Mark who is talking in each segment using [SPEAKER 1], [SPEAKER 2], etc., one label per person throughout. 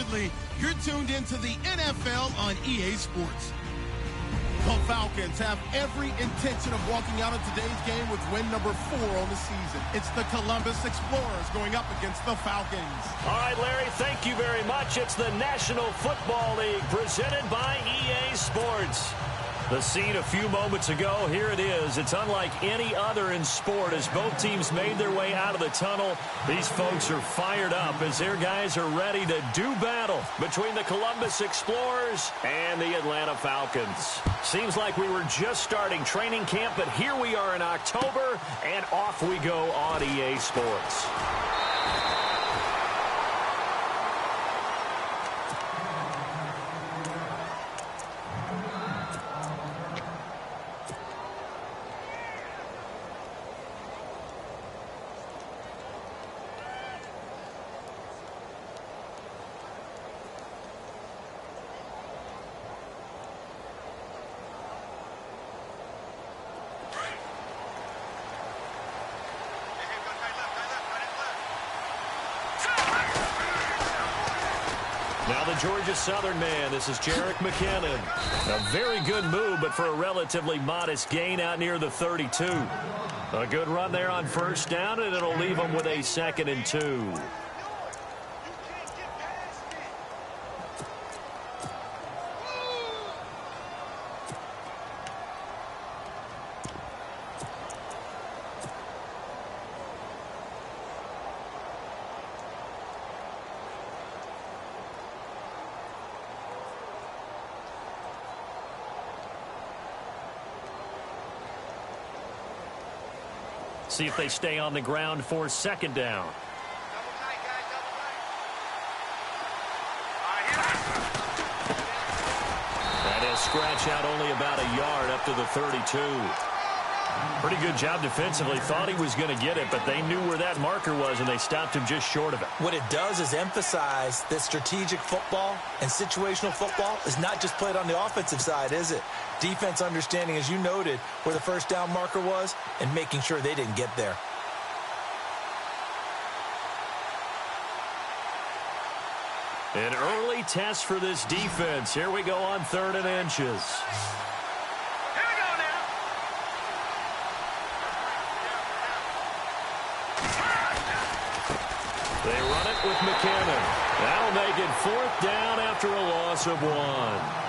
[SPEAKER 1] Absolutely. You're tuned into the NFL on EA Sports. The Falcons have every intention of walking out of today's game with win number 4 on the season. It's the Columbus Explorers going up against the Falcons.
[SPEAKER 2] All right, Larry, thank you very much. It's the National Football League presented by EA Sports. The scene a few moments ago, here it is. It's unlike any other in sport as both teams made their way out of the tunnel. These folks are fired up as their guys are ready to do battle between the Columbus Explorers and the Atlanta Falcons. Seems like we were just starting training camp, but here we are in October, and off we go on EA Sports. Now the Georgia Southern man, this is Jerick McKinnon. A very good move, but for a relatively modest gain out near the 32. A good run there on first down, and it'll leave them with a 2nd and 2. See if they stay on the ground for 2nd down. That is scratch out only about a yard up to the 32. Pretty good job defensively. Thought he was going to get it, but they knew where that marker was, and they stopped him just short of it.
[SPEAKER 3] What it does is emphasize that strategic football and situational football is not just played on the offensive side, is it? Defense understanding, as you noted, where the first down marker was and making sure they didn't get there.
[SPEAKER 2] An early test for this defense. Here we go on 3rd and inches. They run it with McKinnon. That'll make it 4th down after a loss of 1.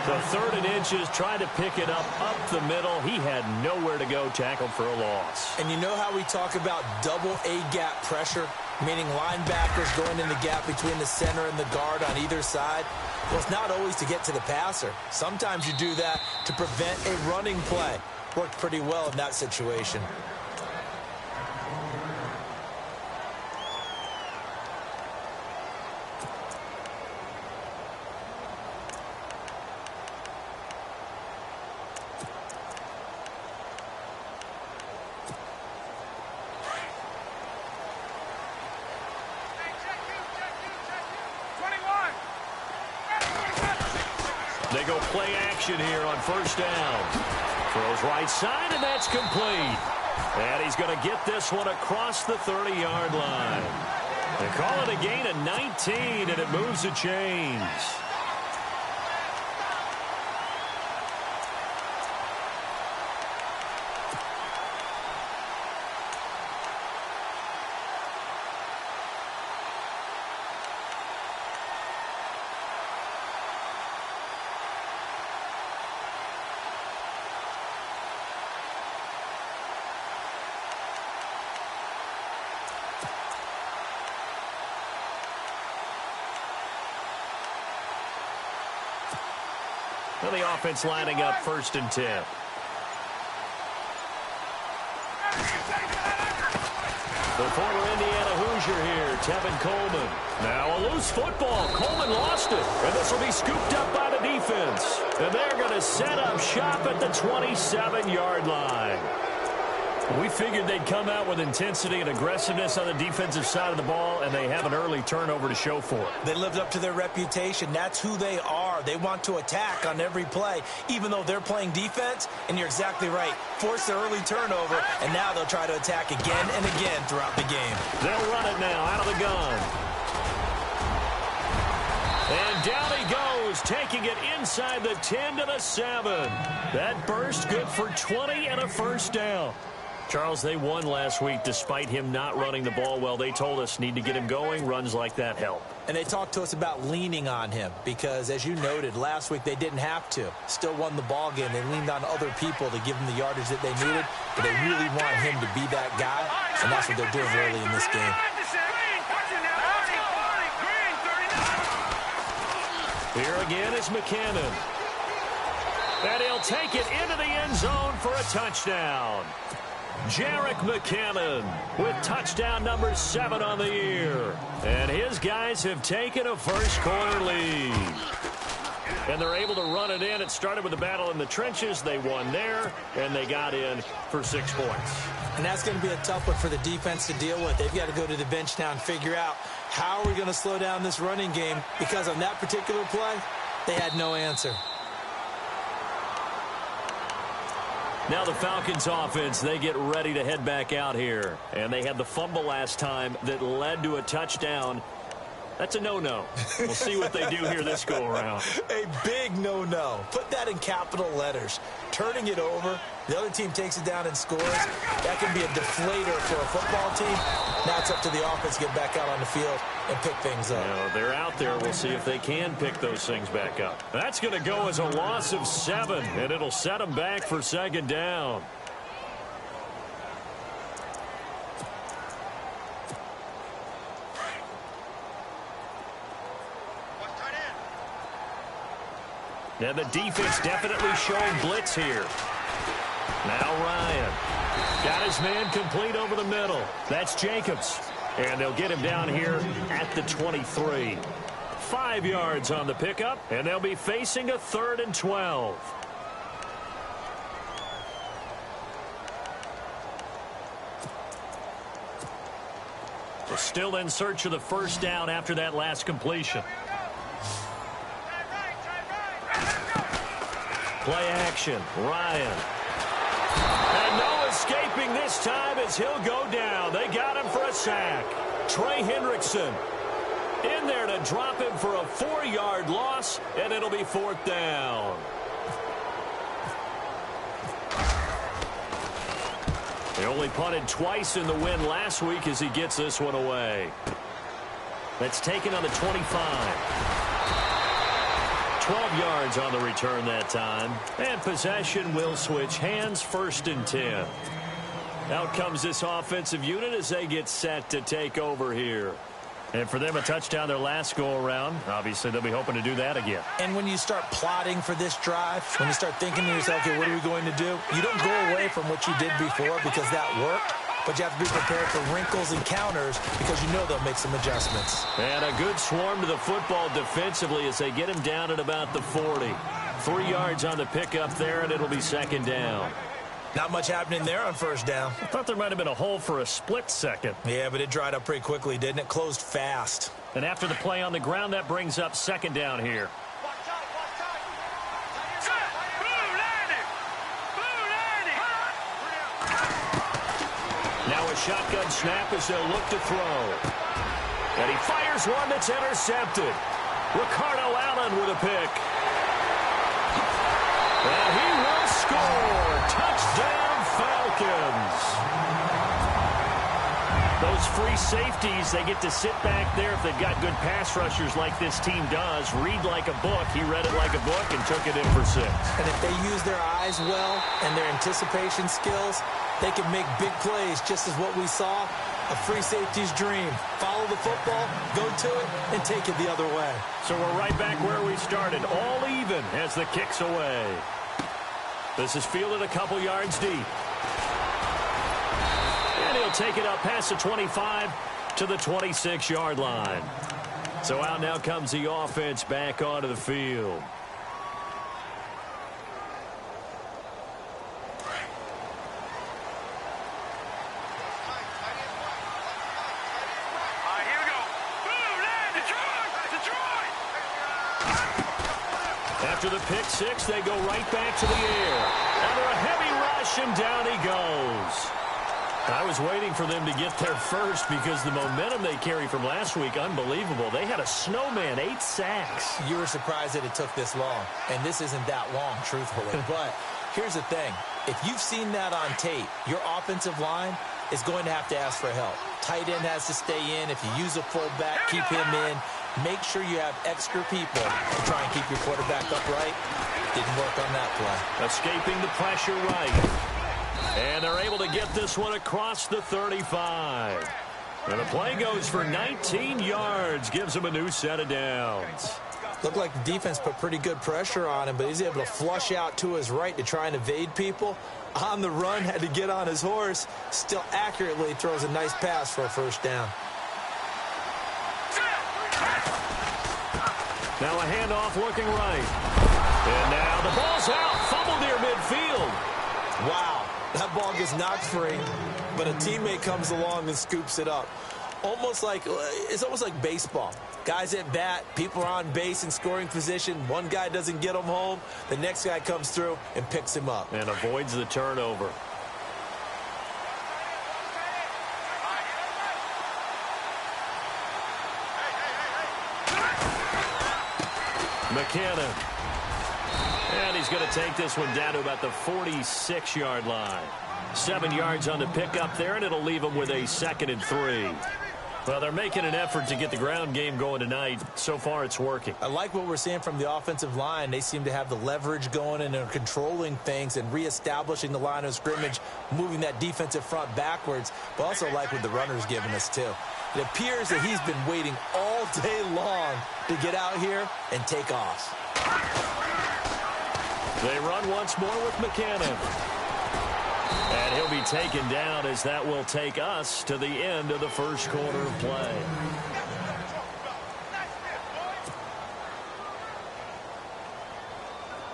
[SPEAKER 2] The 3rd and inches, tried to pick it up the middle. He had nowhere to go, tackled for a loss.
[SPEAKER 3] And you know how we talk about double A-gap pressure, meaning linebackers going in the gap between the center and the guard on either side? Well, it's not always to get to the passer. Sometimes you do that to prevent a running play. Worked pretty well in that situation.
[SPEAKER 2] They go play action here on 1st down. Throws right side, and that's complete. And he's going to get this one across the 30-yard line. They call it a gain of 19, and it moves the chains. Well, the offense lining up 1st and 10. The former Indiana Hoosier here, Tevin Coleman. Now a loose football. Coleman lost it, and this will be scooped up by the defense. And they're going to set up shop at the 27-yard line. We figured they'd come out with intensity and aggressiveness on the defensive side of the ball, and they have an early turnover to show for it.
[SPEAKER 3] They lived up to their reputation. That's who they are. They want to attack on every play, even though they're playing defense. And you're exactly right. Force the early turnover, and now they'll try to attack again and again throughout the game.
[SPEAKER 2] They'll run it now out of the gun. taking it inside the 10 to the 7. That burst good for 20 and a first down. Charles, they won last week despite him not running the ball well. They told us need to get him going. Runs like that help.
[SPEAKER 3] And they talked to us about leaning on him because, as you noted, last week they didn't have to. Still won the ball game. They leaned on other people to give them the yardage that they needed, but they really want him to be that guy, and that's what they're doing early in this game.
[SPEAKER 2] Here again is McKinnon. And he'll take it into the end zone for a touchdown. Jerick McKinnon with touchdown number 7 on the year. And his guys have taken a first-quarter lead. And they're able to run it in. It started with a battle in the trenches. They won there, and they got in for 6 points.
[SPEAKER 3] And that's going to be a tough one for the defense to deal with. They've got to go to the bench now and figure out how are we going to slow down this running game, because on that particular play, they had no answer.
[SPEAKER 2] Now the Falcons offense, they get ready to head back out here. And they had the fumble last time that led to a touchdown. That's a no-no. We'll see what they do here this go-around.
[SPEAKER 3] A big no-no. Put that in capital letters. Turning it over, the other team takes it down and scores. That can be a deflator for a football team. Now it's up to the offense to get back out on the field and pick things up.
[SPEAKER 2] They're out there. We'll see if they can pick those things back up. That's going to go as a loss of 7, and it'll set them back for 2nd down. And the defense definitely showing blitz here. Now Ryan. Got his man complete over the middle. That's Jacobs. And they'll get him down here at the 23. 5 yards on the pickup, and they'll be facing a 3rd and 12. They're still in search of the first down after that last completion. Play action, Ryan. And no escaping this time as he'll go down. They got him for a sack. Trey Hendrickson in there to drop him for a 4-yard loss, and it'll be 4th down. They only punted twice in the win last week as he gets this one away. That's taken on the 25. 12 yards on the return that time. And possession will switch hands, 1st and 10. Out comes this offensive unit as they get set to take over here. And for them, a touchdown their last go-around. Obviously, they'll be hoping to do that again.
[SPEAKER 3] And when you start plotting for this drive, when you start thinking to yourself, okay, what are we going to do? You don't go away from what you did before because that worked. But you have to be prepared for wrinkles and counters because you know they'll make some adjustments.
[SPEAKER 2] And a good swarm to the football defensively as they get him down at about the 40. 3 yards on the pickup there, and it'll be 2nd down.
[SPEAKER 3] Not much happening there on 1st down.
[SPEAKER 2] I thought there might have been a hole for a split second.
[SPEAKER 3] Yeah, but it dried up pretty quickly, didn't it? Closed fast.
[SPEAKER 2] And after the play on the ground, that brings up 2nd down here. Now a shotgun snap as they'll look to throw. And he fires one that's intercepted. Ricardo Allen with a pick. And he will score. Touchdown, Falcons. Those free safeties, they get to sit back there if they've got good pass rushers like this team does. Read like a book. He read it like a book and took it in for 6.
[SPEAKER 3] And if they use their eyes well and their anticipation skills, they can make big plays, just as what we saw. A free safety's dream. Follow the football, go to it, and take it the other way.
[SPEAKER 2] So we're right back where we started, all even as the kick's away. This is fielded a couple yards deep. And he'll take it up past the 25 to the 26-yard line. So out now comes the offense back onto the field. After the pick 6, they go right back to the air. Under a heavy rush, and down he goes. I was waiting for them to get there first because the momentum they carry from last week, unbelievable. They had a snowman, 8 sacks.
[SPEAKER 3] You were surprised that it took this long, and this isn't that long, truthfully. But here's the thing. If you've seen that on tape, your offensive line is going to have to ask for help. Tight end has to stay in. If you use a fullback, keep him in. Make sure you have extra people to try and keep your quarterback upright. Didn't work on that play.
[SPEAKER 2] Escaping the pressure right. And they're able to get this one across the 35. And the play goes for 19 yards. Gives him a new set of downs.
[SPEAKER 3] Looked like the defense put pretty good pressure on him, but he's able to flush out to his right to try and evade people. On the run, had to get on his horse. Still accurately throws a nice pass for a first down.
[SPEAKER 2] Now a handoff looking right. And now the ball's out. Fumble near midfield.
[SPEAKER 3] Wow. That ball gets knocked free, but a teammate comes along and scoops it up. It's almost like baseball. Guys at bat, people are on base in scoring position. One guy doesn't get him home. The next guy comes through and picks him up.
[SPEAKER 2] And avoids the turnover. McKenna. And he's going to take this one down to about the 46-yard line. 7 yards on the pickup there, and it'll leave him with a 2nd and 3. Well, they're making an effort to get the ground game going tonight. So far, it's working.
[SPEAKER 3] I like what we're seeing from the offensive line. They seem to have the leverage going, and they're controlling things and reestablishing the line of scrimmage, moving that defensive front backwards, but also like what the runner's giving us, too. It appears that he's been waiting all day long to get out here and take off.
[SPEAKER 2] They run once more with McKinnon. And he'll be taken down as that will take us to the end of the first quarter of play.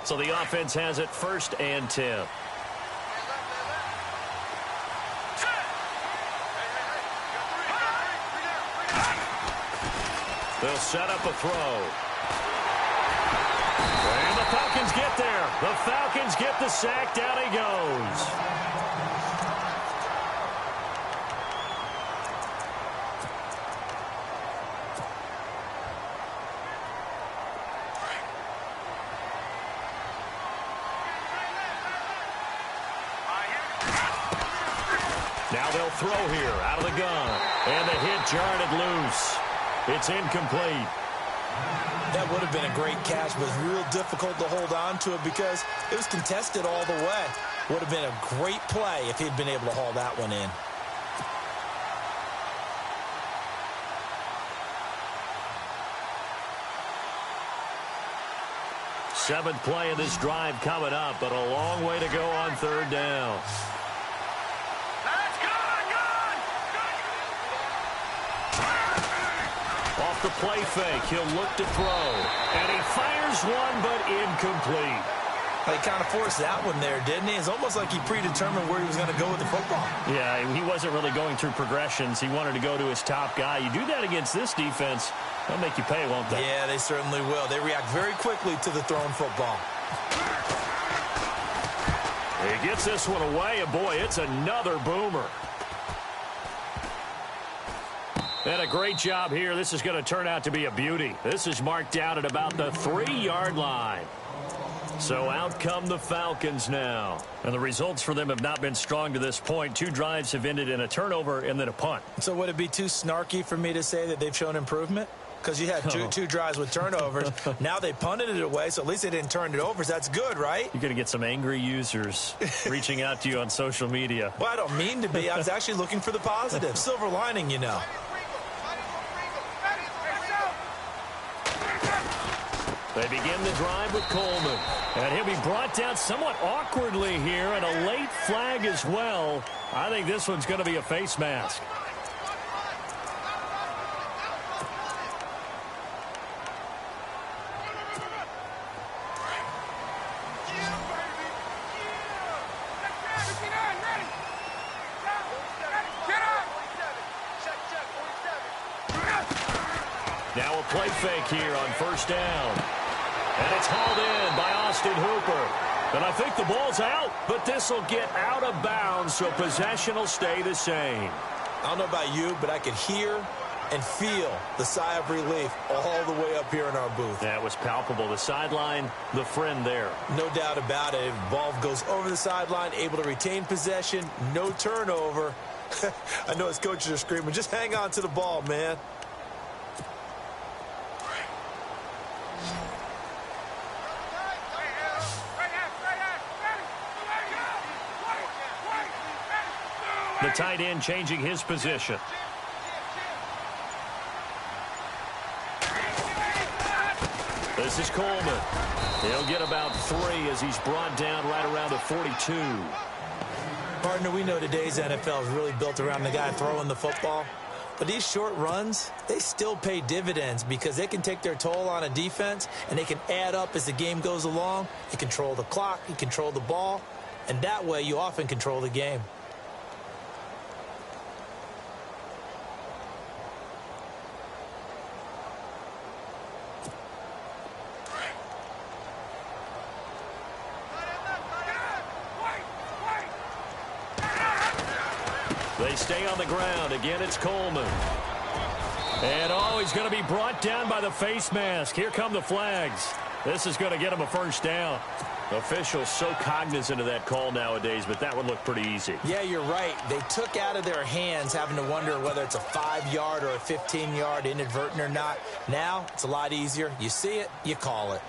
[SPEAKER 2] So the offense has it 1st and 10. They'll set up a throw. And the Falcons get there. The Falcons get the sack. Down he goes. Now they'll throw here out of the gun. And the hit jarred it loose. It's incomplete.
[SPEAKER 3] That would have been a great catch, but it's real difficult to hold on to it because it was contested all the way. Would have been a great play if he'd been able to haul that one in.
[SPEAKER 2] Seventh play of this drive coming up, but a long way to go on 3rd down. Off the play fake, he'll look to throw. And he fires one, but incomplete.
[SPEAKER 3] He kind of forced that one there, didn't he? It's almost like he predetermined where he was going to go with the football.
[SPEAKER 2] Yeah, he wasn't really going through progressions. He wanted to go to his top guy. You do that against this defense, they'll make you pay, won't they?
[SPEAKER 3] Yeah, they certainly will. They react very quickly to the thrown football.
[SPEAKER 2] He gets this one away, and boy, it's another boomer. And a great job here. This is going to turn out to be a beauty. This is marked down at about the 3-yard line. So out come the Falcons now. And the results for them have not been strong to this point. 2 drives have ended in a turnover and then a punt.
[SPEAKER 3] So would it be too snarky for me to say that they've shown improvement? Because you had two drives with turnovers. Now they punted it away, so at least they didn't turn it over. So that's good, right?
[SPEAKER 2] You're going to get some angry users reaching out to you on social media.
[SPEAKER 3] Well, I don't mean to be. I was actually looking for the positive. Silver lining, you know.
[SPEAKER 2] They begin the drive with Coleman. And he'll be brought down somewhat awkwardly here, and a late flag as well. I think this one's going to be a face mask. Now a play fake here on 1st down. And it's hauled in by Austin Hooper. And I think the ball's out, but this will get out of bounds, so possession will stay the same.
[SPEAKER 3] I don't know about you, but I could hear and feel the sigh of relief all the way up here in our booth.
[SPEAKER 2] That was palpable. The sideline, the friend there.
[SPEAKER 3] No doubt about it. The ball goes over the sideline, able to retain possession, no turnover. I know his coaches are screaming, just hang on to the ball, man.
[SPEAKER 2] The tight end changing his position. This is Coleman. He'll get about 3 as he's brought down right around the 42.
[SPEAKER 3] Partner, we know today's NFL is really built around the guy throwing the football. But these short runs, they still pay dividends because they can take their toll on a defense and they can add up as the game goes along. You control the clock, you control the ball, and that way you often control the game.
[SPEAKER 2] They stay on the ground. Again, it's Coleman. And, oh, he's going to be brought down by the face mask. Here come the flags. This is going to get him a first down. Officials so cognizant of that call nowadays, but that would look pretty easy.
[SPEAKER 3] Yeah, you're right. They took out of their hands having to wonder whether it's a 5-yard or a 15-yard inadvertent or not. Now, it's a lot easier. You see it, you call it.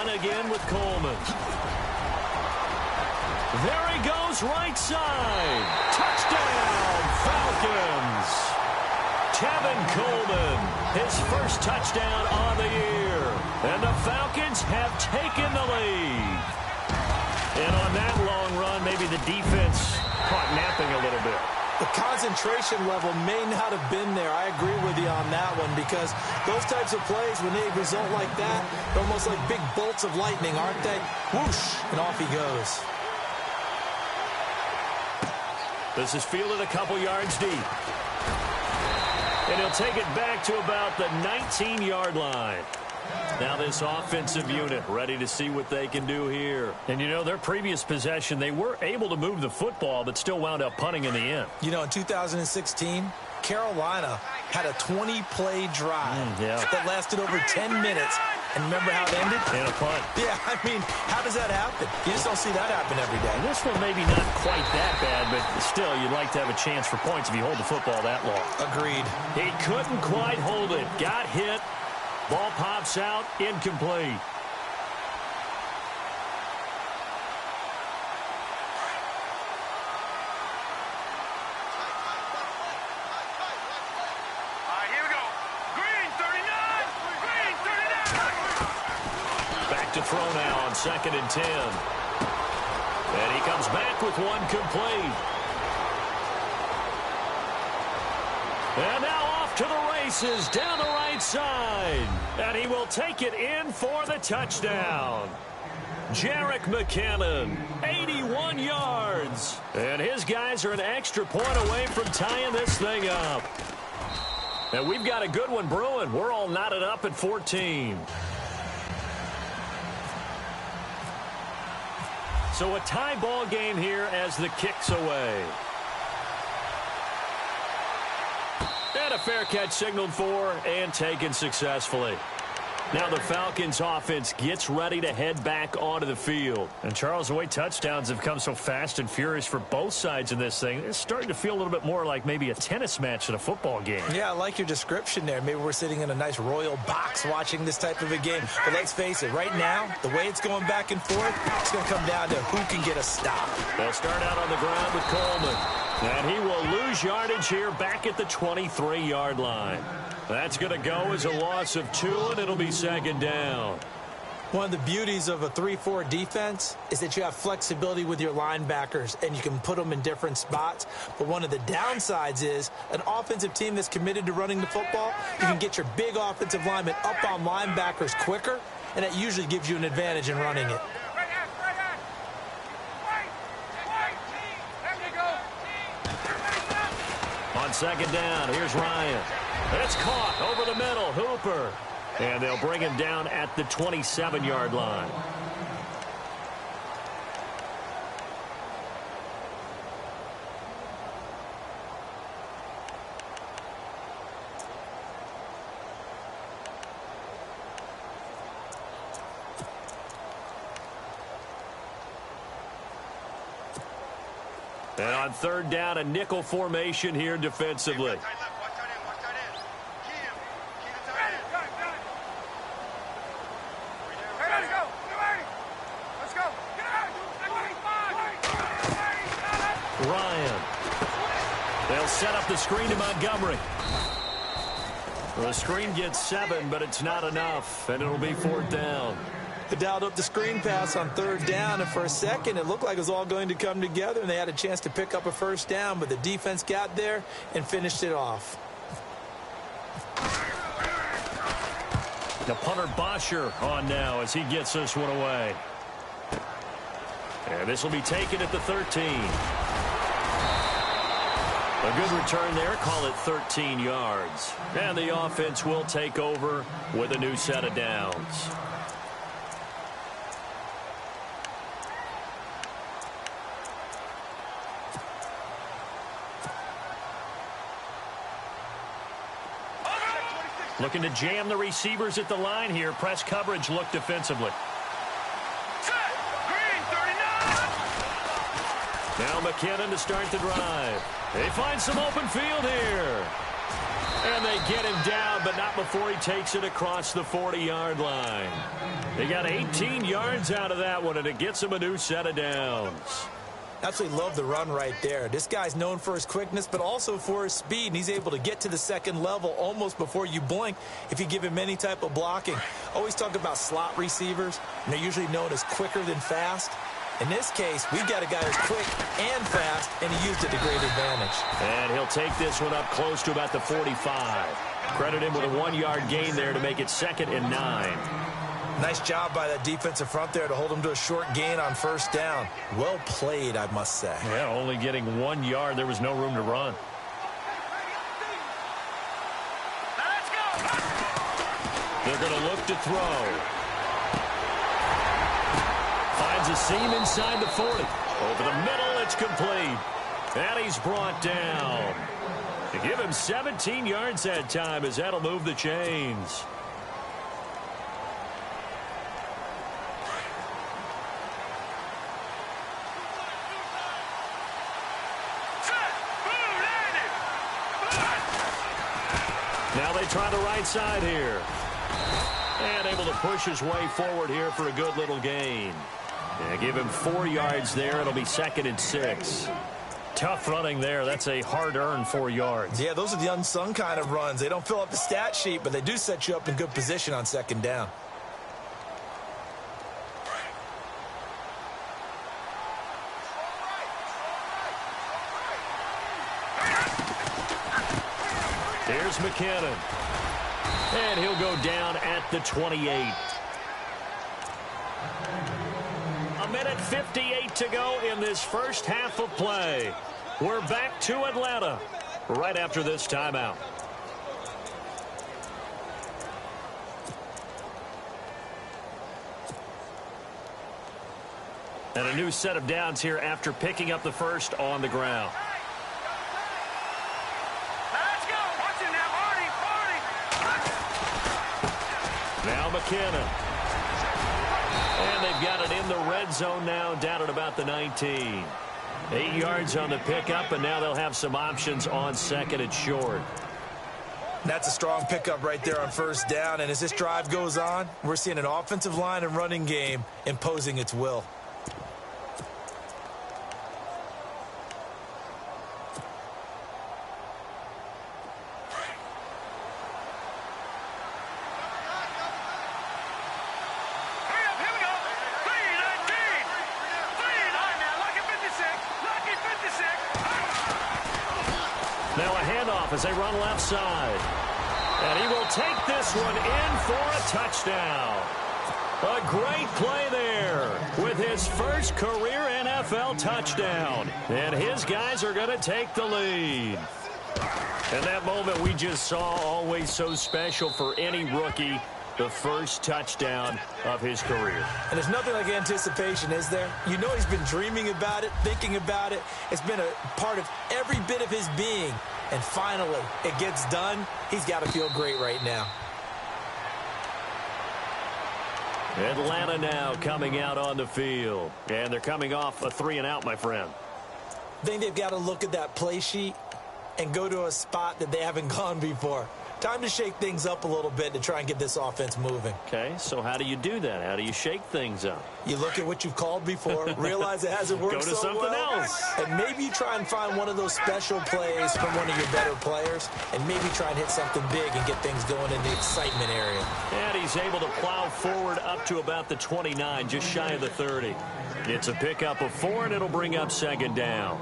[SPEAKER 2] Again with Coleman. There he goes, right side. Touchdown, Falcons. Tevin Coleman, his first touchdown on the year. And the Falcons have taken the lead. And on that long run, maybe the defense caught napping a little bit.
[SPEAKER 3] The concentration level may not have been there. I agree with you on that one because those types of plays, when they result like that, they're almost like big bolts of lightning, aren't they? Whoosh, and off he goes.
[SPEAKER 2] This is fielded a couple yards deep. And he'll take it back to about the 19-yard line. Now this offensive unit ready to see what they can do here. And, you know, their previous possession, they were able to move the football, but still wound up punting in the end.
[SPEAKER 3] You know, in 2016, Carolina had a 20-play drive that lasted over 10 minutes. And remember how it ended?
[SPEAKER 2] In a punt.
[SPEAKER 3] Yeah, I mean, how does that happen? You just don't see that happen every day.
[SPEAKER 2] And this one maybe not quite that bad, but still, you'd like to have a chance for points if you hold the football that long.
[SPEAKER 3] Agreed.
[SPEAKER 2] He couldn't quite hold it. Got hit. Ball pops out, incomplete.
[SPEAKER 4] Here we go. Green 39. Green 39.
[SPEAKER 2] Back to throw now on 2nd and 10. And he comes back with one complete. And now off to the races down the right side. And he will take it in for the touchdown. Jerick McKinnon, 81 yards. And his guys are an extra point away from tying this thing up. And we've got a good one brewing. We're all knotted up at 14. So a tie ball game here as the kick's away. And a fair catch signaled for and taken successfully. Now the Falcons offense gets ready to head back onto the field. And Charles, the way touchdowns have come so fast and furious for both sides in this thing, it's starting to feel a little bit more like maybe a tennis match in a football game.
[SPEAKER 3] Yeah, I like your description there. Maybe we're sitting in a nice royal box watching this type of a game. But let's face it, right now, the way it's going back and forth, it's going to come down to who can get a stop.
[SPEAKER 2] They'll start out on the ground with Coleman. And he will lose yardage here back at the 23-yard line. That's going to go as a loss of 2, and it'll be 2nd down.
[SPEAKER 3] One of the beauties of a 3-4 defense is that you have flexibility with your linebackers, and you can put them in different spots. But one of the downsides is an offensive team that's committed to running the football, you can get your big offensive linemen up on linebackers quicker, and that usually gives you an advantage in running it.
[SPEAKER 2] On second down, here's Ryan. It's caught over the middle, Hooper. And they'll bring him down at the 27-yard line. And on third down, a nickel formation here defensively. Ryan. They'll set up the screen to Montgomery. The screen gets 7, but it's not enough, and it'll be fourth down.
[SPEAKER 3] They dialed up the screen pass on third down, and for a second it looked like it was all going to come together, and they had a chance to pick up a first down, but the defense got there and finished it off.
[SPEAKER 2] The punter Bosher on now as he gets this one away. And this will be taken at the 13. A good return there. Call it 13 yards. And the offense will take over with a new set of downs. Looking to jam the receivers at the line here. Press coverage look defensively. Now McKinnon to start the drive. They find some open field here. And they get him down, but not before he takes it across the 40-yard line. They got 18 yards out of that one, and it gets him a new set of downs.
[SPEAKER 3] Absolutely love the run right there. This guy's known for his quickness, but also for his speed, and he's able to get to the second level almost before you blink if you give him any type of blocking. Always talk about slot receivers, and they're usually known as quicker than fast. In this case, we've got a guy who's quick and fast, and he used it to great advantage.
[SPEAKER 2] And he'll take this one up close to about the 45. Credit him with a 1-yard gain there to make it 2nd and 9.
[SPEAKER 3] Nice job by that defensive front there to hold him to a short gain on first down. Well played, I must say.
[SPEAKER 2] Yeah, only getting 1 yard. There was no room to run.
[SPEAKER 4] Let's go.
[SPEAKER 2] They're going to look to throw. Finds a seam inside the 40. Over the middle, it's complete. And he's brought down. To give him 17 yards that time as that'll move the chains. Now they try the right side here. And able to push his way forward here for a good little gain. And give him 4 yards there. It'll be 2nd and 6. Tough running there. That's a hard-earned 4 yards.
[SPEAKER 3] Yeah, those are the unsung kind of runs. They don't fill up the stat sheet, but they do set you up in good position on second down.
[SPEAKER 2] Here's McKinnon. And he'll go down at the 28. 1:58 to go in this first half of play. We're back to Atlanta right after this timeout. And a new set of downs here after picking up the first on the ground. Now McKinnon. And they've got it in the red zone now, down at about the 19. 8 yards on the pickup, and now they'll have some options on 2nd and short.
[SPEAKER 3] That's a strong pickup right there on first down, and as this drive goes on, we're seeing an offensive line and running game imposing its will.
[SPEAKER 2] Now a handoff as they run left side. And he will take this one in for a touchdown. A great play there with his first career NFL touchdown. And his guys are going to take the lead. And that moment we just saw, always so special for any rookie, the first touchdown of his career.
[SPEAKER 3] And there's nothing like anticipation, is there? You know he's been dreaming about it, thinking about it. It's been a part of every bit of his being. And finally, it gets done. He's got to feel great right now.
[SPEAKER 2] Atlanta now coming out on the field. And they're coming off a 3-and-out, my friend.
[SPEAKER 3] I think they've got to look at that play sheet and go to a spot that they haven't gone before. Time to shake things up a little bit to try and get this offense moving.
[SPEAKER 2] Okay, so how do you do that? How do you shake things up?
[SPEAKER 3] You look at what you've called before, realize it hasn't worked
[SPEAKER 2] so well. Go to something else.
[SPEAKER 3] And maybe you try and find one of those special plays from one of your better players, and maybe try and hit something big and get things going in the excitement area.
[SPEAKER 2] And he's able to plow forward up to about the 29, just shy of the 30. It's a pickup of 4, and it'll bring up second down.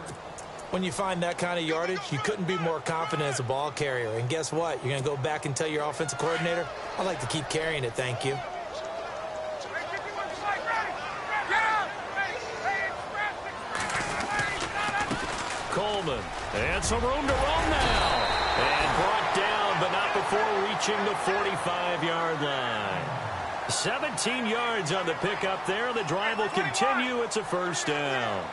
[SPEAKER 3] When you find that kind of yardage, you couldn't be more confident as a ball carrier. And guess what? You're going to go back and tell your offensive coordinator, I'd like to keep carrying it, thank you.
[SPEAKER 2] Coleman, and some room to roam now. And brought down, but not before reaching the 45-yard line. 17 yards on the pickup there. The drive will continue. It's a first down.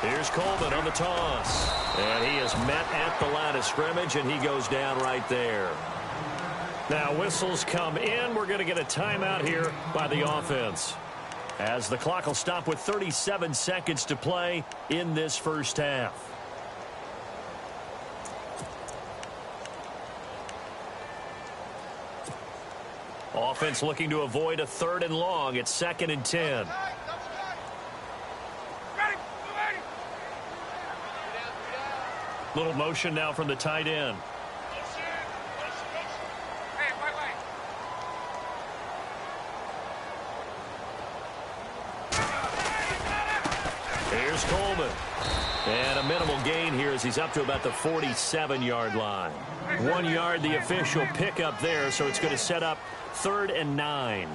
[SPEAKER 2] Here's Coleman on the toss. And he is met at the line of scrimmage, and he goes down right there. Now whistles come in. We're going to get a timeout here by the offense, as the clock will stop with 37 seconds to play in this first half. Offense looking to avoid a 3rd and long. It's 2nd and 10. Little motion now from the tight end. Here's Coleman. And a minimal gain here as he's up to about the 47-yard line. 1 yard, the official pickup there, so it's going to set up 3rd and 9.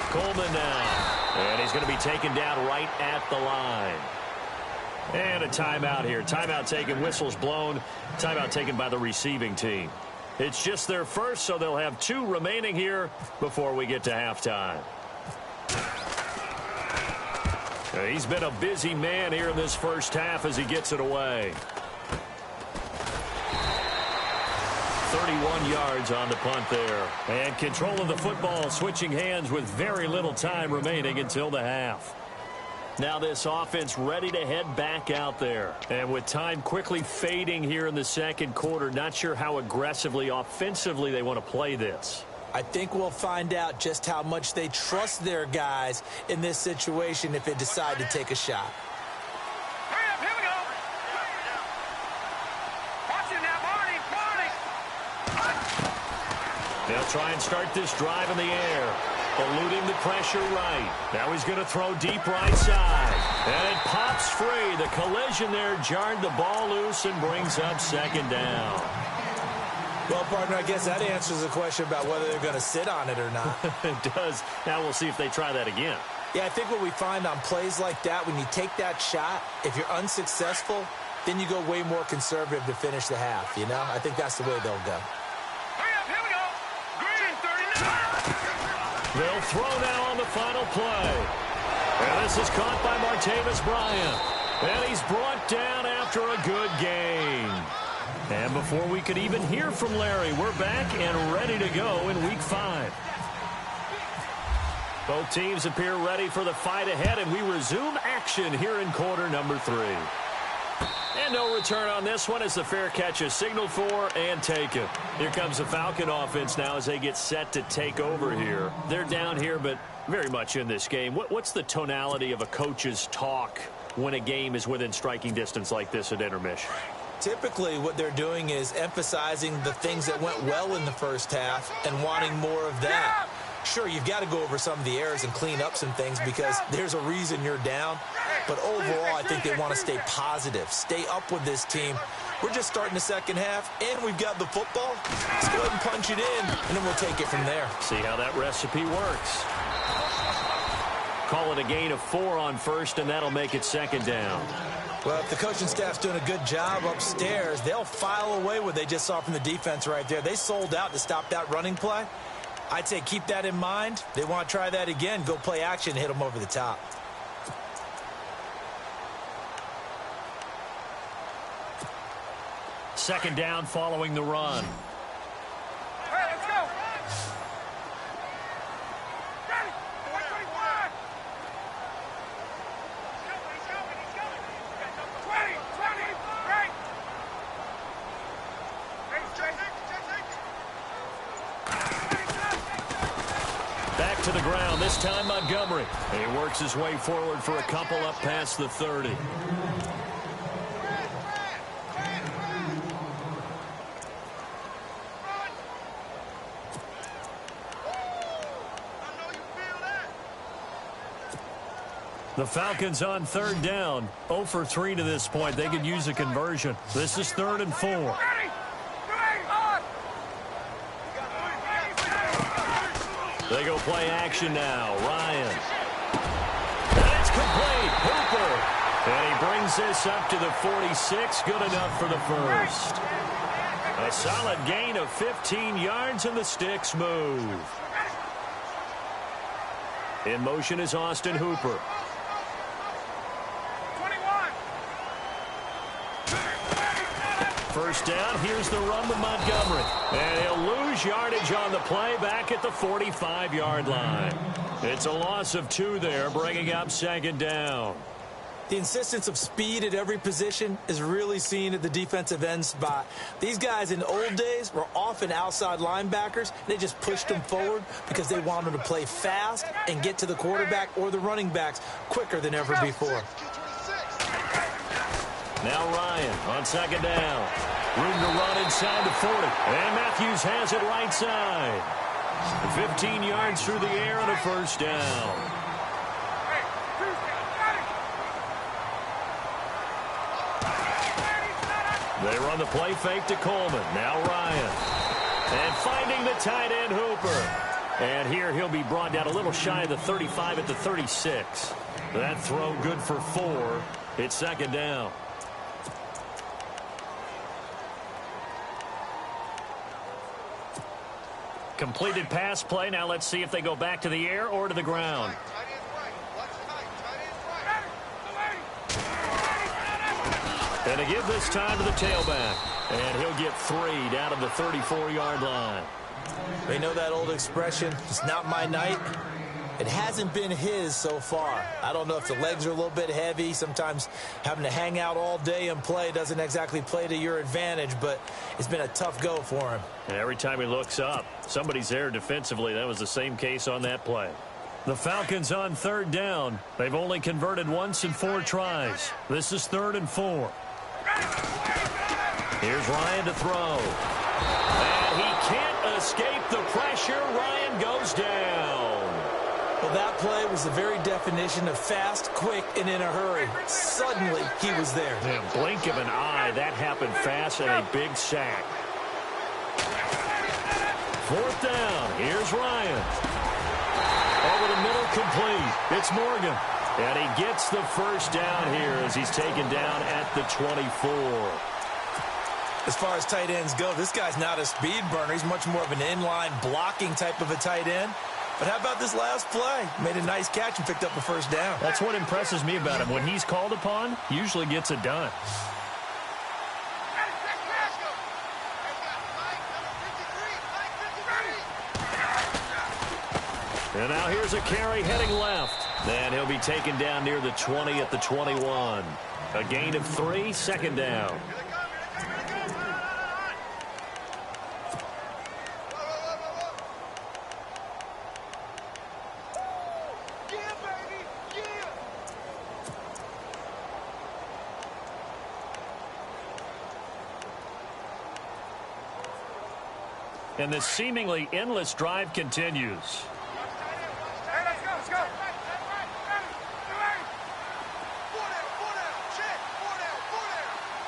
[SPEAKER 2] Coleman now. And he's going to be taken down right at the line. And a timeout here. Timeout taken, whistles blown. Timeout taken by the receiving team. It's just their first, so they'll have 2 remaining here before we get to halftime. He's been a busy man here in this first half as he gets it away. 31 yards on the punt there. And control of the football, switching hands with very little time remaining until the half. Now this offense ready to head back out there. And with time quickly fading here in the second quarter, not sure how aggressively, offensively they want to play this.
[SPEAKER 3] I think we'll find out just how much they trust their guys in this situation if they decide to take a shot.
[SPEAKER 4] Here we go. Watch it now, Barney.
[SPEAKER 2] They'll try and start this drive in the air, eluding the pressure right. Now he's going to throw deep right side. And it pops free. The collision there jarred the ball loose and brings up second down.
[SPEAKER 3] Well, partner, I guess that answers the question about whether they're going to sit on it or not.
[SPEAKER 2] It does. Now we'll see if they try that again.
[SPEAKER 3] Yeah, I think what we find on plays like that, when you take that shot, if you're unsuccessful, then you go way more conservative to finish the half, you know? I think that's the way they'll go.
[SPEAKER 4] Here we go. Green 39.
[SPEAKER 2] They'll throw now on the final play. And this is caught by Martavis Bryant. And he's brought down after a good gain. And before we could even hear from Larry, we're back and ready to go in Week 5. Both teams appear ready for the fight ahead, and we resume action here in quarter number 3. And no return on this one as the fair catch is signaled for and taken. Here comes the Falcon offense now as they get set to take over here. They're down here, but very much in this game. What's the tonality of a coach's talk when a game is within striking distance like this at intermission?
[SPEAKER 3] Typically, what they're doing is emphasizing the things that went well in the first half and wanting more of that. Sure, you've got to go over some of the errors and clean up some things because there's a reason you're down. But overall, I think they want to stay positive, stay up with this team, We're just starting the second half, and we've got the football. Let's go ahead and punch it in, and then we'll take it from there.
[SPEAKER 2] See how that recipe works. Call it a gain of 4 on first, and that'll make it second down.
[SPEAKER 3] Well, if the coaching staff's doing a good job upstairs, they'll file away what they just saw from the defense right there. They sold out to stop that running play. I'd say keep that in mind. They want to try that again. Go play action, hit them over the top.
[SPEAKER 2] Second down following the run.
[SPEAKER 4] Hey, let's go. Ready. 125. He's coming. 20, right.
[SPEAKER 2] Back to the ground, this time Montgomery. He works his way forward for a couple up past the 30. The Falcons on third down. 0 for 3 to this point. They could use a conversion. This is 3rd and 4. They go play action now. Ryan. And it's complete. Hooper. And he brings this up to the 46. Good enough for the first. A solid gain of 15 yards, and the sticks move. In motion is Austin Hooper. First down, here's the run with Montgomery. And he'll lose yardage on the play back at the 45-yard line. It's a loss of 2 there, bringing up second down.
[SPEAKER 3] The insistence of speed at every position is really seen at the defensive end spot. These guys in the old days were often outside linebackers. They just pushed them forward because they wanted to play fast and get to the quarterback or the running backs quicker than ever before.
[SPEAKER 2] Now Ryan on second down. Room to run inside the 40. And Matthews has it right side. 15 yards through the air and a first down. They run the play fake to Coleman. Now Ryan. And finding the tight end Hooper. And here he'll be brought down a little shy of the 35 at the 36. That throw good for 4. It's second down. Completed pass play. Now let's see if they go back to the air or to the ground. And to give this time to the tailback. And he'll get 3 down to the 34-yard line.
[SPEAKER 3] They know that old expression, it's not my night. It hasn't been his so far. I don't know if the legs are a little bit heavy. Sometimes having to hang out all day and play doesn't exactly play to your advantage, but it's been a tough go for him.
[SPEAKER 2] And every time he looks up, somebody's there defensively. That was the same case on that play. The Falcons on third down. They've only converted once in 4 tries. This is 3rd and 4. Here's Ryan to throw. And he can't escape the pressure. Ryan goes down.
[SPEAKER 3] Well, that play was the very definition of fast, quick, and in a hurry. Suddenly, he was there.
[SPEAKER 2] In a blink of an eye, that happened fast and a big sack. 4th down. Here's Ryan. Over the middle, complete. It's Morgan. And he gets the first down here as he's taken down at the 24.
[SPEAKER 3] As far as tight ends go, this guy's not a speed burner. He's much more of an inline blocking type of a tight end. But how about this last play? Made a nice catch and picked up a first down.
[SPEAKER 2] That's what impresses me about him. When he's called upon, he usually gets it done. And now here's a carry heading left. And he'll be taken down near the 20 at the 21. A gain of 3, second down. And this seemingly endless drive continues.
[SPEAKER 4] Hey, let's go, let's go.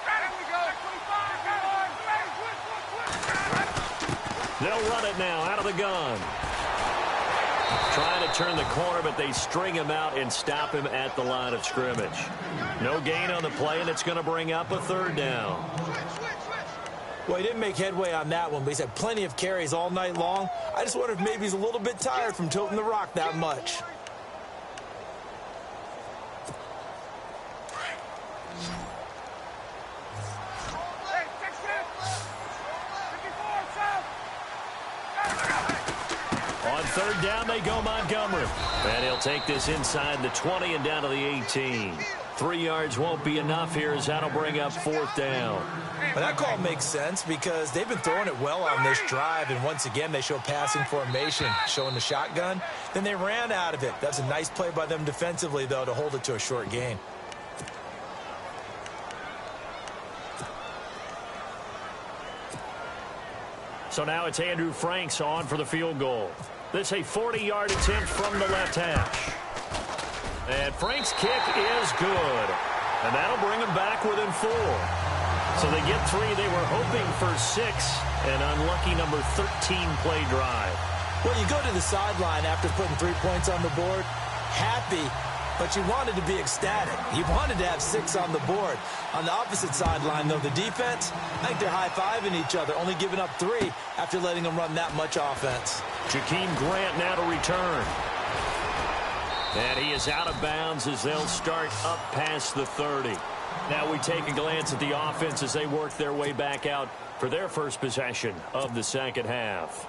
[SPEAKER 4] Ready, we go.
[SPEAKER 2] They'll run it now out of the gun. Trying to turn the corner, but they string him out and stop him at the line of scrimmage. No gain on the play, and it's going to bring up a third down.
[SPEAKER 3] Well, he didn't make headway on that one, but he's had plenty of carries all night long. I just wonder if maybe he's a little bit tired from toting the rock that much.
[SPEAKER 2] On third down, they go Montgomery. And he'll take this inside the 20 and down to the 18. 3 yards won't be enough here as that'll bring up fourth down.
[SPEAKER 3] Well, that call makes sense because they've been throwing it well on this drive, and once again they show passing formation, showing the shotgun. Then they ran out of it. That's a nice play by them defensively, though, to hold it to a short gain.
[SPEAKER 2] So now it's Andrew Franks on for the field goal. This a 40-yard attempt from the left hash. And Frank's kick is good. And that'll bring them back within 4. So they get 3. They were hoping for 6. An unlucky number 13 play drive.
[SPEAKER 3] Well, you go to the sideline after putting 3 points on the board, happy, but you wanted to be ecstatic. You wanted to have 6 on the board. On the opposite sideline, though, the defense, I think they're high-fiving each other, only giving up 3 after letting them run that much offense.
[SPEAKER 2] Jakeem Grant now to return. And he is out of bounds as they'll start up past the 30. Now we take a glance at the offense as they work their way back out for their first possession of the second half.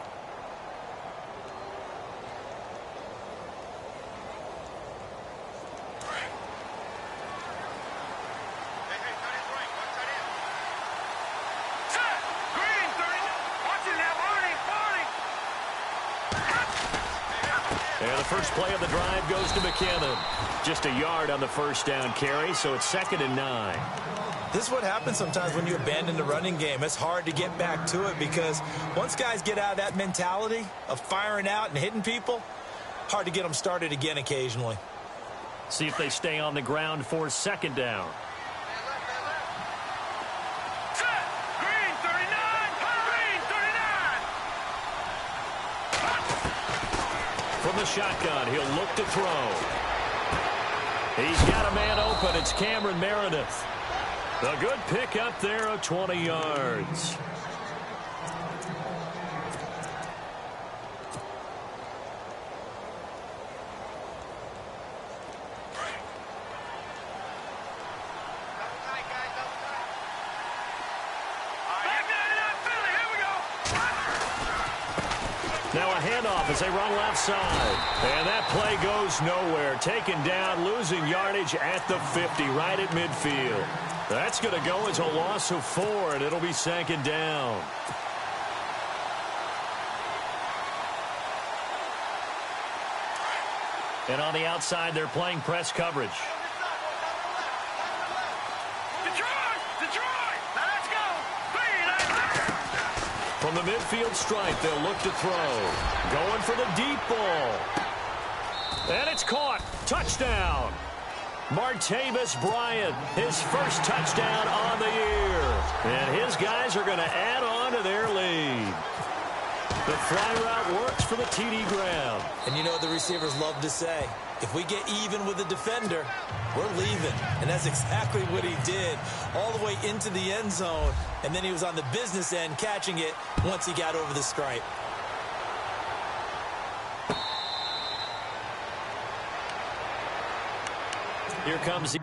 [SPEAKER 2] And the first play of the drive goes to McKinnon. Just a yard on the first down carry, so it's 2nd and 9.
[SPEAKER 3] This is what happens sometimes when you abandon the running game. It's hard to get back to it because once guys get out of that mentality of firing out and hitting people, hard to get them started again occasionally.
[SPEAKER 2] See if they stay on the ground for 2nd down. From the shotgun, he'll look to throw. He's got a man open. It's Cameron Meredith. A good pick up there of 20 yards. Now a handoff as they run left side. And that play goes nowhere. Taken down, losing yardage at the 50, right at midfield. That's going to go as a loss of 4, and it'll be 2nd down. And on the outside, they're playing press coverage. From the midfield stripe, they'll look to throw. Going for the deep ball. And it's caught. Touchdown. Martavis Bryant, his first touchdown on the year. And his guys are going to add on to their lead. The fly route works for the TD Graham.
[SPEAKER 3] And you know what the receivers love to say? If we get even with the defender, we're leaving. And that's exactly what he did, all the way into the end zone. And then he was on the business end catching it once he got over the stripe.
[SPEAKER 2] Here comes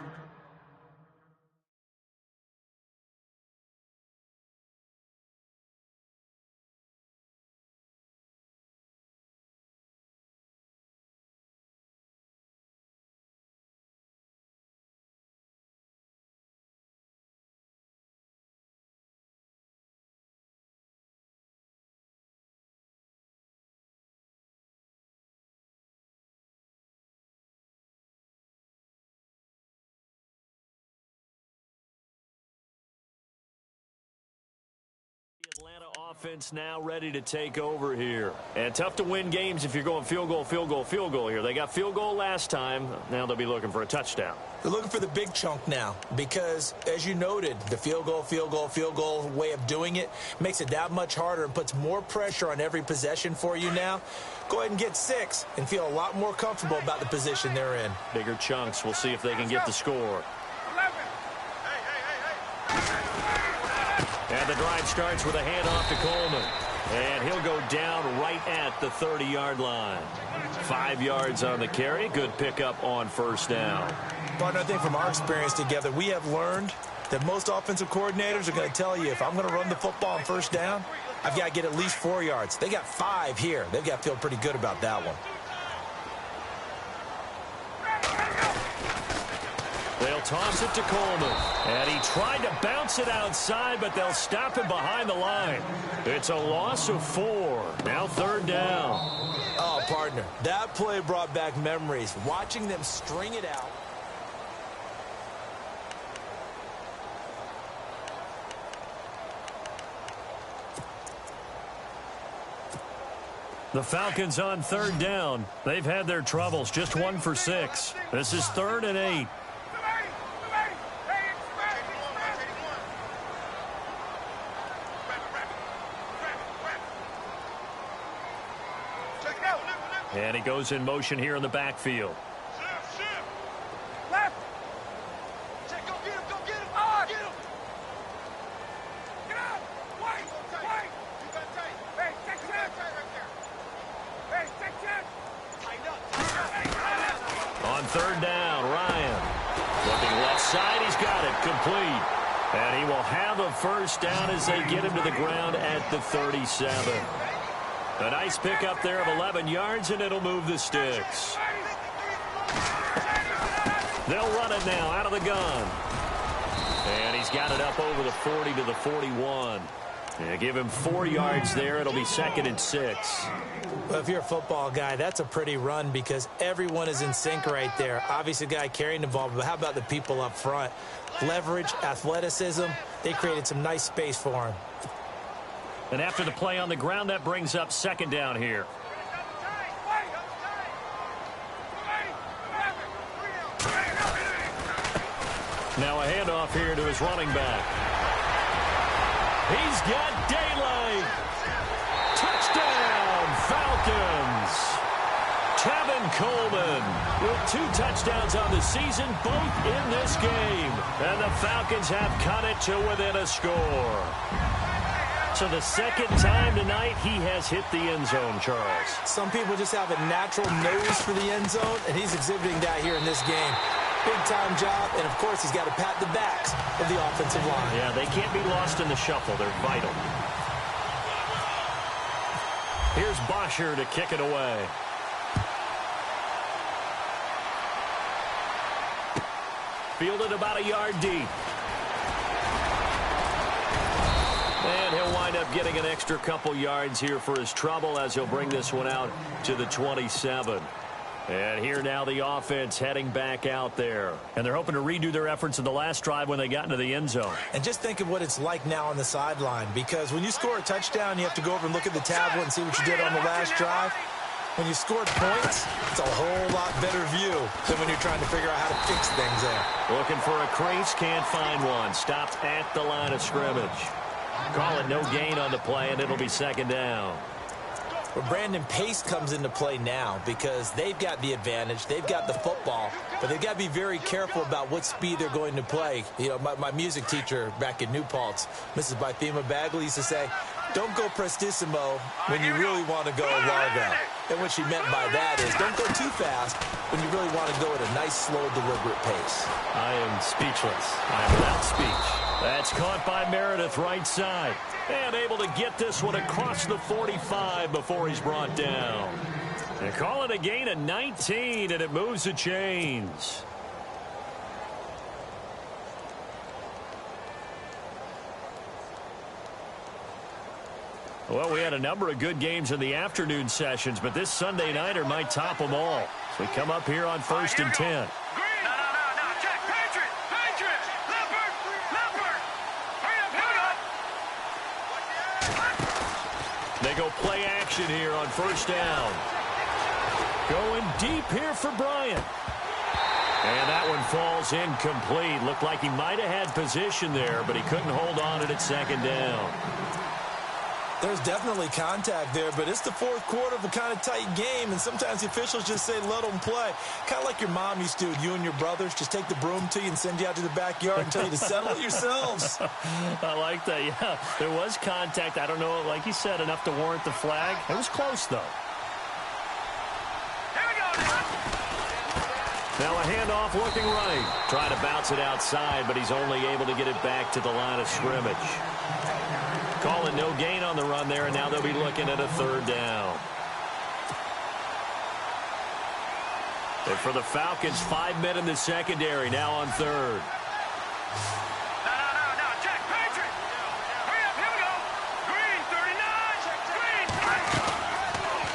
[SPEAKER 2] Offense now ready to take over here. And tough to win games if you're going field goal, field goal, field goal here. They got field goal last time. Now they'll be looking for a touchdown.
[SPEAKER 3] They're looking for the big chunk now because, as you noted, the field goal, field goal, field goal way of doing it makes it that much harder and puts more pressure on every possession for you now. Go ahead and get 6 and feel a lot more comfortable about the position they're in.
[SPEAKER 2] Bigger chunks. We'll see if they can get the score. And the drive starts with a handoff to Coleman. And he'll go down right at the 30-yard line. 5 yards on the carry. Good pickup on first down.
[SPEAKER 3] Partner, I think from our experience together, we have learned that most offensive coordinators are going to tell you, if I'm going to run the football on first down, I've got to get at least 4 yards. They got 5 here. They've got to feel pretty good about that one.
[SPEAKER 2] They'll toss it to Coleman. And he tried to bounce it outside, but they'll stop him behind the line. It's a loss of 4. Now third down.
[SPEAKER 3] Oh, partner, that play brought back memories. Watching them string it out.
[SPEAKER 2] The Falcons on third down. They've had their troubles. Just 1 for 6. This is 3rd and 8. And he goes in motion here in the backfield.
[SPEAKER 4] Left. Go get him. Go get him. On. Get him. Get out. Wait. You got tight. Hey, section. Tight right there. Hey, section. Tighten up.
[SPEAKER 2] On third down, Ryan. Looking left side. He's got it. Complete. And he will have a first down as they get him to the ground at the 37. A nice pickup there of 11 yards, and it'll move the sticks. They'll run it now out of the gun. And he's got it up over the 40 to the 41. Yeah, give him 4 yards there. It'll be 2nd and 6.
[SPEAKER 3] Well, if you're a football guy, that's a pretty run because everyone is in sync right there. Obviously, the guy carrying the ball, but how about the people up front? Leverage, athleticism, they created some nice space for him.
[SPEAKER 2] And after the play on the ground, that brings up 2nd down here. Now a handoff here to his running back. He's got daylight. Touchdown, Falcons. Tevin Coleman with 2 touchdowns on the season, both in this game. And the Falcons have cut it to within a score. So the 2nd time tonight he has hit the end zone, Charles.
[SPEAKER 3] Some people just have a natural nose for the end zone, and he's exhibiting that here in this game. Big-time job, and, of course, he's got to pat the backs of the offensive line.
[SPEAKER 2] Yeah, they can't be lost in the shuffle. They're vital. Here's Bosher to kick it away. Fielded about a yard deep. And he'll wind up getting an extra couple yards here for his trouble as he'll bring this one out to the 27. And here now the offense heading back out there. And they're hoping to redo their efforts in the last drive when they got into the end zone.
[SPEAKER 3] And just think of what it's like now on the sideline, because when you score a touchdown, you have to go over and look at the tablet and see what you did on the last drive. When you scored points, it's a whole lot better view than when you're trying to figure out how to fix things there.
[SPEAKER 2] Looking for a crease, can't find one. Stopped at the line of scrimmage. Call it no gain on the play, and it'll be 2nd down.
[SPEAKER 3] Well, Brandon, pace comes into play now because they've got the advantage. They've got the football, but they've got to be very careful about what speed they're going to play. You know, my music teacher back in New Paltz, Mrs. Bythema Bagley, used to say, don't go prestissimo when you really want to go largo. And what she meant by that is don't go too fast when you really want to go at a nice, slow, deliberate pace.
[SPEAKER 2] I am speechless. I am without speech. That's caught by Meredith right side. And able to get this one across the 45 before he's brought down. They call it a gain of 19, and it moves the chains. Well, we had a number of good games in the afternoon sessions, but this Sunday nighter might top them all. So we come up here on 1st and 10.
[SPEAKER 4] No. Check. Patriot. Leopard. Hurry up.
[SPEAKER 2] motion here on first down. Going deep here for Bryant. And that one falls incomplete. Looked like he might have had position there, but he couldn't hold on to it at second down.
[SPEAKER 3] There's definitely contact there, but it's the fourth quarter of a kind of tight game, and sometimes the officials just say let them play. Kind of like your mom used to with you and your brothers. Just take the broom to you and send you out to the backyard and tell you to settle it yourselves.
[SPEAKER 2] I like that, yeah. There was contact. I don't know, like you said, enough to warrant the flag. It was close, though. Now a handoff looking right. Trying to bounce it outside, but he's only able to get it back to the line of scrimmage. Calling no gain on the run there, and now they'll be looking at a third down. And for the Falcons, 5 men in the secondary, now on third.
[SPEAKER 4] No, check, Patrick. Hurry up, here we go. Green, 39. Green.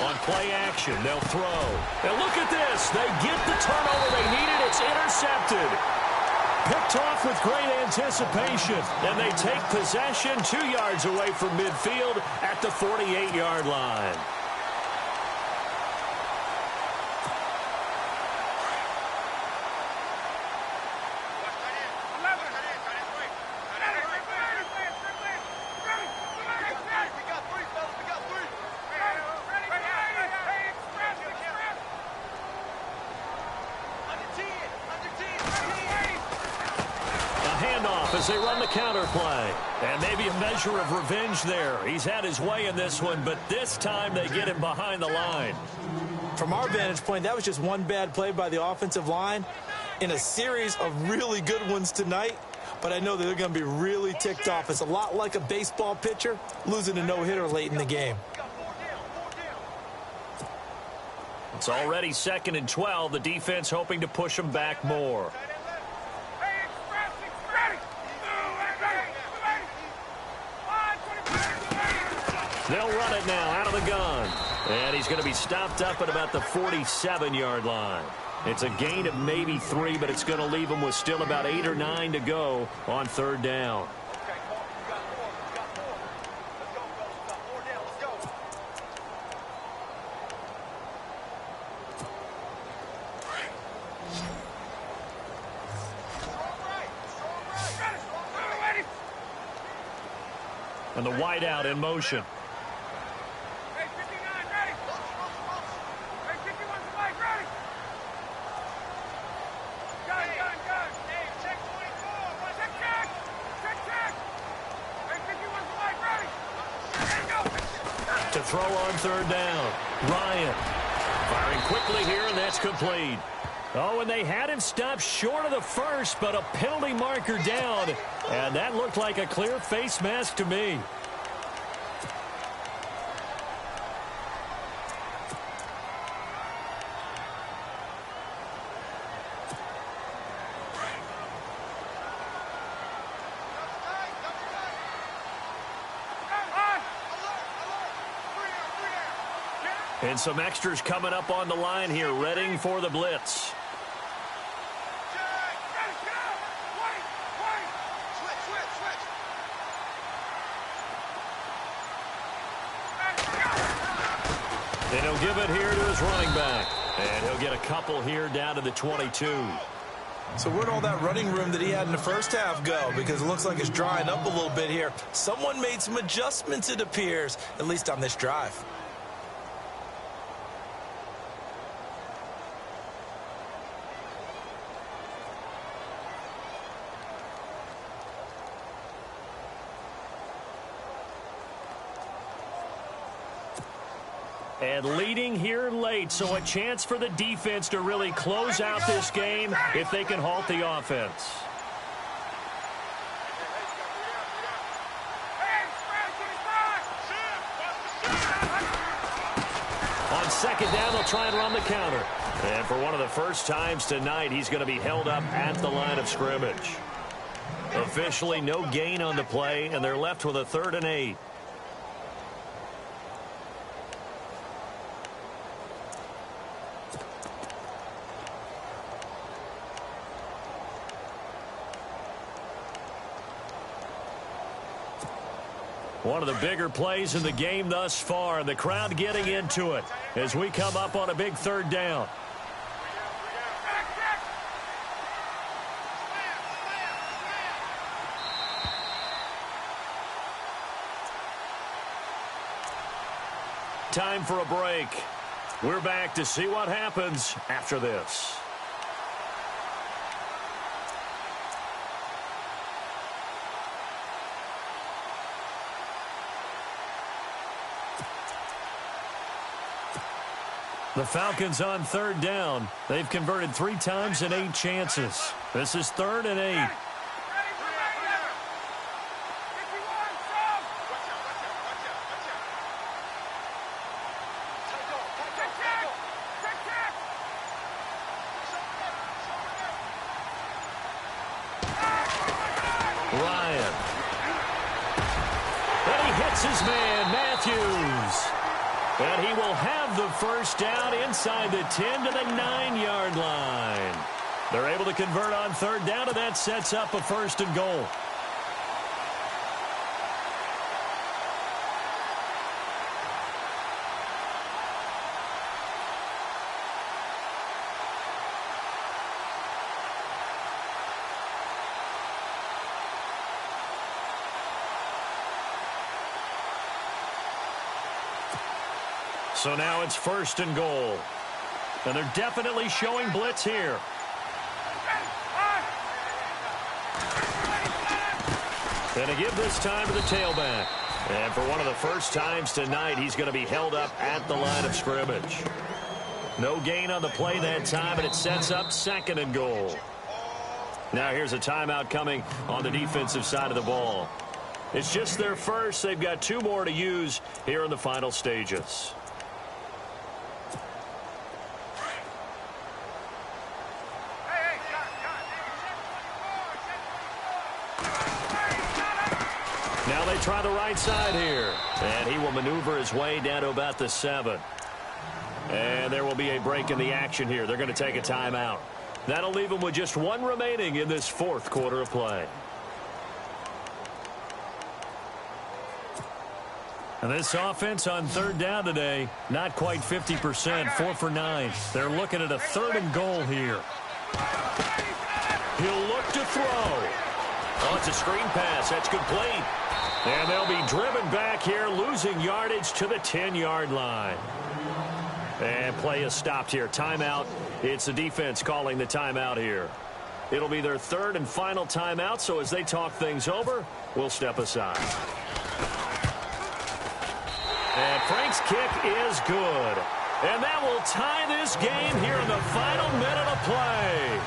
[SPEAKER 2] On play action, they'll throw. And look at this. They get the turnover they needed. It's intercepted. Picked off with great anticipation. And they take possession 2 yards away from midfield at the 48-yard line. As they run the counter play. And maybe a measure of revenge there. He's had his way in this one, but this time they get him behind the line.
[SPEAKER 3] From our vantage point, that was just one bad play by the offensive line in a series of really good ones tonight. But I know that they're going to be really ticked off. It's a lot like a baseball pitcher losing a no-hitter late in the game.
[SPEAKER 2] It's already 2nd and 12. The defense hoping to push them back more. They'll run it now out of the gun. And he's going to be stopped up at about the 47-yard line. It's a gain of maybe 3, but it's going to leave him with still about 8 or 9 to go on third down. And the wideout in motion. To throw on third down. Ryan firing quickly here, and that's complete. Oh, and they had him stopped short of the first, but a penalty marker down. And that looked like a clear face mask to me. And some extras coming up on the line here, readying for the blitz. And he'll give it here to his running back. And he'll get a couple here down to the 22.
[SPEAKER 3] So where'd all that running room that he had in the first half go? Because it looks like it's drying up a little bit here. Someone made some adjustments, it appears, at least on this drive.
[SPEAKER 2] And leading here late, so a chance for the defense to really close out this game if they can halt the offense. On second down, they'll try and run the counter. And for one of the first times tonight, he's going to be held up at the line of scrimmage. Officially no gain on the play, and they're left with a 3rd and 8. One of the bigger plays in the game thus far. The crowd getting into it as we come up on a big third down. Time for a break. We're back to see what happens after this. The Falcons on third down. They've converted 3 times in 8 chances. This is 3rd and 8. Ryan. And he hits his man, Matthews. And he will have the first down inside the 10 to the 9-yard line. They're able to convert on third down, and that sets up a 1st and goal. So now it's 1st and goal. And they're definitely showing blitz here. And to give this time to the tailback. And for one of the first times tonight, he's going to be held up at the line of scrimmage. No gain on the play that time, and it sets up 2nd and goal. Now here's a timeout coming on the defensive side of the ball. It's just their first. They've got 2 more to use here in the final stages. Now they try the right side here. And he will maneuver his way down to about the 7. And there will be a break in the action here. They're going to take a timeout. That'll leave them with just 1 remaining in this 4th quarter of play. And this offense on third down today, not quite 50%, 4 for 9. They're looking at a 3rd and goal here. He'll look to throw. Oh, it's a screen pass. That's complete. And they'll be driven back here, losing yardage to the 10-yard line. And play is stopped here. Timeout. It's the defense calling the timeout here. It'll be their 3rd and final timeout, so as they talk things over, we'll step aside. And Frank's kick is good. And that will tie this game here in the final minute of play.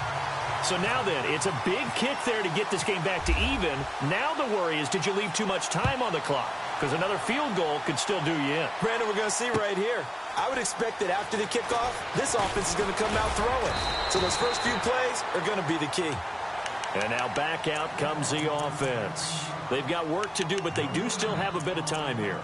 [SPEAKER 2] So now then, it's a big kick there to get this game back to even. Now the worry is, did you leave too much time on the clock? Because another field goal could still do you in.
[SPEAKER 3] Brandon, we're going to see right here. I would expect that after the kickoff, this offense is going to come out throwing. So those first few plays are going to be the key.
[SPEAKER 2] And now back out comes the offense. They've got work to do, but they do still have a bit of time here.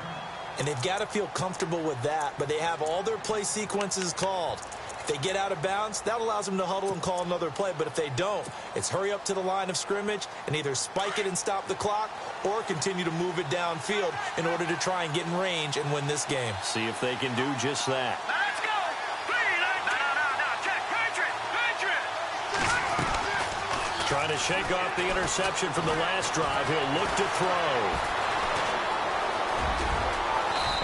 [SPEAKER 3] And they've got to feel comfortable with that, but they have all their play sequences called. If they get out of bounds, that allows them to huddle and call another play. But if they don't, it's hurry up to the line of scrimmage and either spike it and stop the clock or continue to move it downfield in order to try and get in range and win this game.
[SPEAKER 2] See if they can do just that.
[SPEAKER 4] Let's go. No. Check. Patriot.
[SPEAKER 2] Trying to shake off the interception from the last drive. He'll look to throw.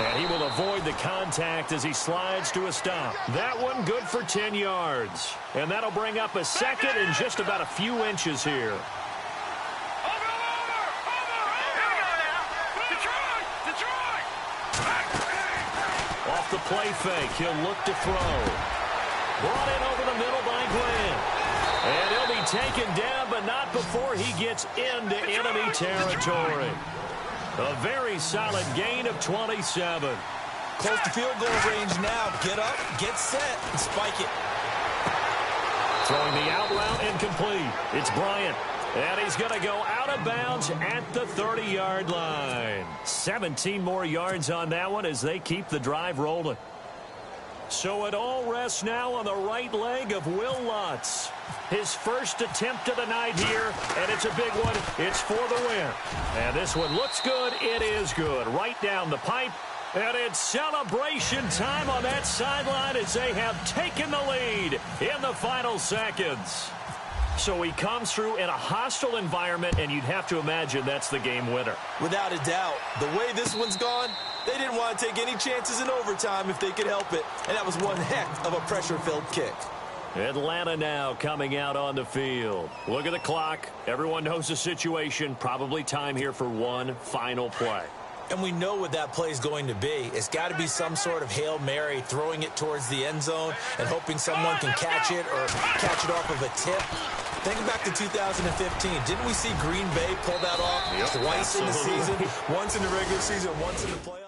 [SPEAKER 2] And he will avoid the contact as he slides to a stop. That one good for 10 yards. And that'll bring up a 2nd and just about a few inches here.
[SPEAKER 4] Over. Here we go now. Detroit.
[SPEAKER 2] Off the play fake, he'll look to throw. Brought in over the middle by Glenn. And he'll be taken down, but not before he gets into enemy territory. A very solid gain of 27.
[SPEAKER 3] Close to field goal range now. Get up, get set, and spike it.
[SPEAKER 2] Throwing the out route incomplete. It's Bryant. And he's going to go out of bounds at the 30-yard line. 17 more yards on that one as they keep the drive rolling. So it all rests now on the right leg of Will Lutz. His first attempt of the night here, and it's a big one. It's for the win. And this one looks good. It is good. Right down the pipe. And it's celebration time on that sideline as they have taken the lead in the final seconds. So he comes through in a hostile environment, and you'd have to imagine that's the game winner.
[SPEAKER 3] Without a doubt. The way this one's gone, they didn't want to take any chances in overtime if they could help it. And that was one heck of a pressure-filled kick.
[SPEAKER 2] Atlanta now coming out on the field. Look at the clock. Everyone knows the situation. Probably time here for one final play.
[SPEAKER 3] And we know what that play is going to be. It's got to be some sort of Hail Mary, throwing it towards the end zone and hoping someone can catch it or catch it off of a tip. Think back to 2015. Didn't we see Green Bay pull that off twice in the season? Once in the regular season, once in the playoffs?